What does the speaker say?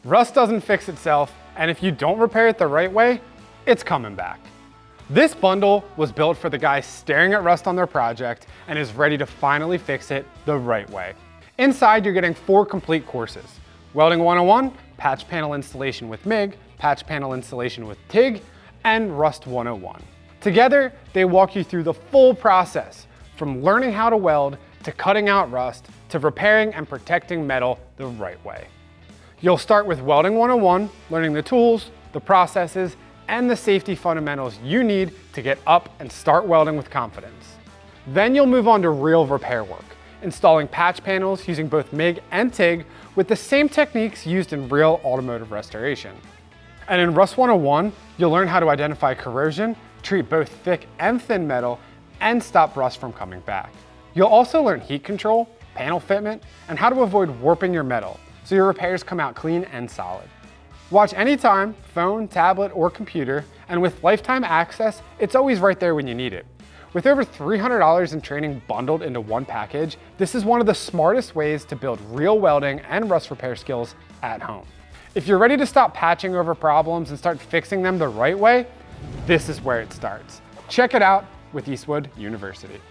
Rust doesn't fix itself, and if you don't repair it the right way, it's coming back. This bundle was built for the guy staring at rust on their project and is ready to finally fix it the right way. Inside, you're getting 4 complete courses: Welding 101, Patch Panel Installation with MIG, Patch Panel Installation with TIG, and Rust 101. Together, they walk you through the full process, from learning how to weld, to cutting out rust, to repairing and protecting metal the right way. You'll start with Welding 101, learning the tools, the processes, and the safety fundamentals you need to get up and start welding with confidence. Then you'll move on to real repair work, installing patch panels using both MIG and TIG with the same techniques used in real automotive restoration. And in Rust 101, you'll learn how to identify corrosion, treat both thick and thin metal, and stop rust from coming back. You'll also learn heat control, panel fitment, and how to avoid warping your metal so your repairs come out clean and solid. Watch anytime, phone, tablet, or computer, and with lifetime access, it's always right there when you need it. With over $300 in training bundled into one package, this is one of the smartest ways to build real welding and rust repair skills at home. If you're ready to stop patching over problems and start fixing them the right way, this is where it starts. Check it out with Eastwood University.